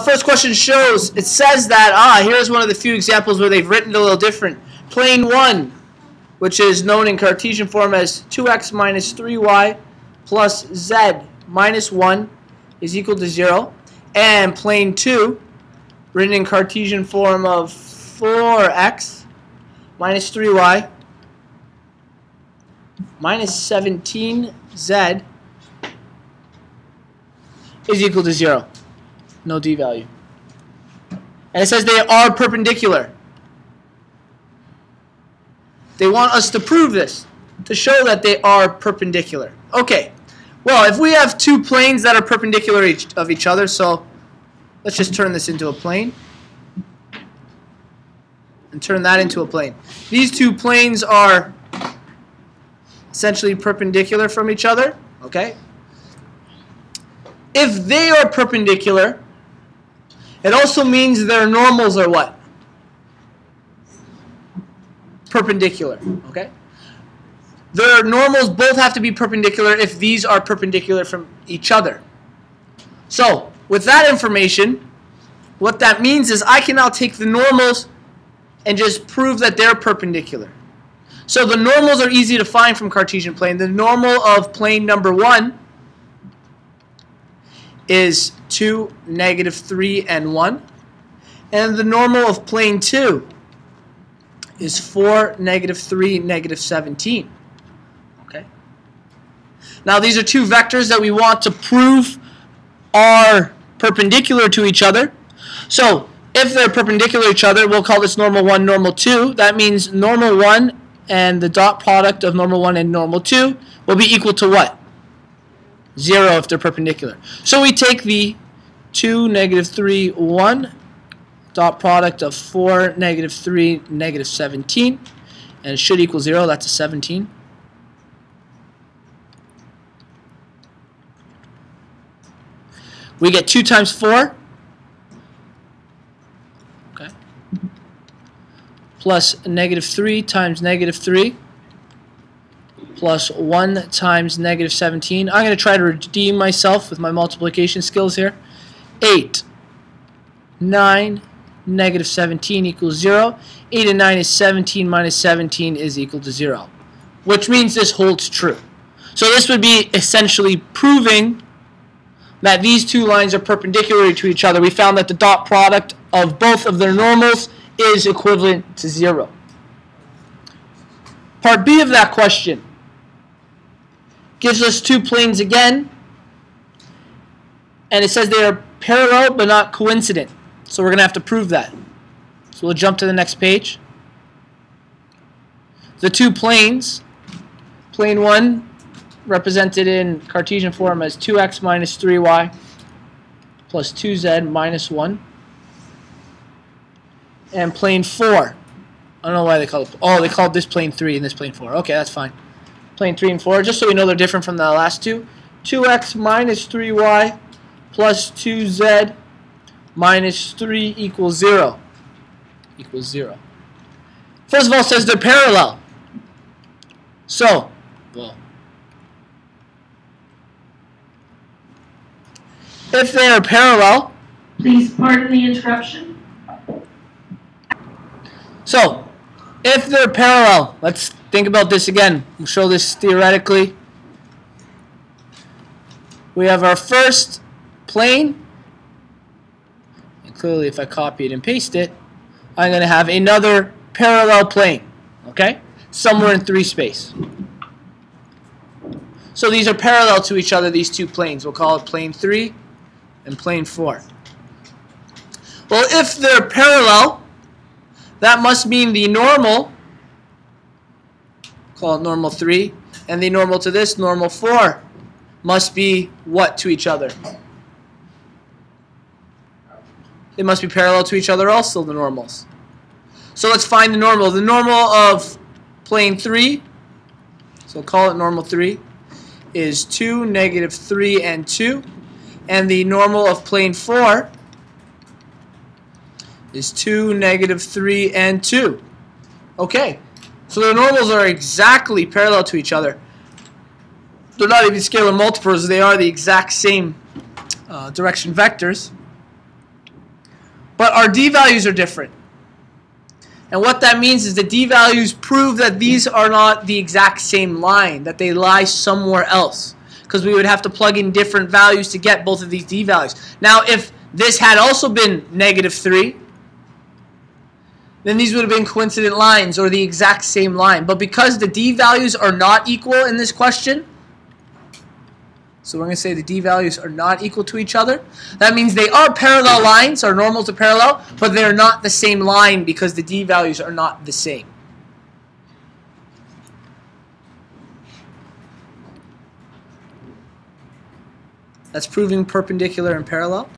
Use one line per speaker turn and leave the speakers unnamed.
first question shows, it says that, here's one of the few examples where they've written it a little different. Plane 1, which is known in Cartesian form as 2x minus 3y plus z minus 1 is equal to 0. And plane 2, written in Cartesian form of 4x minus 3y minus 17z is equal to 0. No d value. And it says they are perpendicular. They want us to prove this, to show that they are perpendicular. Okay, well, if we have two planes that are perpendicular of each other, so let's just turn this into a plane and turn that into a plane. These two planes are essentially perpendicular from each other, okay? If they are perpendicular, it also means their normals are what? Perpendicular, okay? Their normals both have to be perpendicular if these are perpendicular from each other. So, with that information, what that means is I can now take the normals and just prove that they're perpendicular. So the normals are easy to find from Cartesian plane. The normal of plane number 1 is 2, negative 3, and 1. And the normal of plane 2 is 4, negative 3, negative 17. Okay. Now these are two vectors that we want to prove are perpendicular to each other. So if they're perpendicular to each other, we'll call this normal 1, normal 2. That means normal 1 and the dot product of normal 1 and normal 2 will be equal to what? 0 if they're perpendicular. So we take the 2, negative 3, 1, dot product of 4, negative 3, negative 17, and it should equal 0. That's a 17. We get 2 times 4, okay, plus negative 3 times negative 3, plus 1 times negative 17. I'm going to try to redeem myself with my multiplication skills here. 8, 9, negative 17 equals 0. 8 and 9 is 17 minus 17 is equal to 0, which means this holds true. So this would be essentially proving that these two lines are perpendicular to each other. We found that the dot product of both of their normals is equivalent to 0. Part B of that question gives us two planes again, and it says they are parallel but not coincident. So we're going to have to prove that. So we'll jump to the next page. The two planes, plane 1 represented in Cartesian form as 2x minus 3y plus 2z minus 1. And plane 4. I don't know why they call it. Oh, they called this plane 3 and this plane 4. Okay, that's fine. Plane 3 and 4, just so we know they're different from the last two. 2x minus 3y plus 2z minus 3 equals 0. Equals 0. First of all, it says they're parallel. So, well, if they are parallel,
please pardon the interruption.
So, if they're parallel, let's think about this again. We'll show this theoretically. We have our first plane. And clearly, if I copy it and paste it, I'm going to have another parallel plane. Okay? Somewhere in 3 space. So these are parallel to each other, these two planes. We'll call it plane 3 and plane 4. Well, if they're parallel, that must mean the normal, call it normal 3, and the normal to this, normal 4, must be what to each other? They must be parallel to each other also, the normals. So let's find the normal. The normal of plane 3, so we'll call it normal 3, is 2, negative 3, and 2. And the normal of plane 4 is 2, negative 3, and 2. Okay, so the normals are exactly parallel to each other. They're not even scalar multiples, they are the exact same direction vectors. but our d values are different. And what that means is the d values prove that these are not the exact same line, that they lie somewhere else, because we would have to plug in different values to get both of these d values. Now, if this had also been -3, then these would have been coincident lines or the exact same line. But because the d values are not equal in this question, so we're going to say the d values are not equal to each other. That means they are parallel lines, or normal to parallel, but they're not the same line because the d values are not the same. That's proving perpendicular and parallel.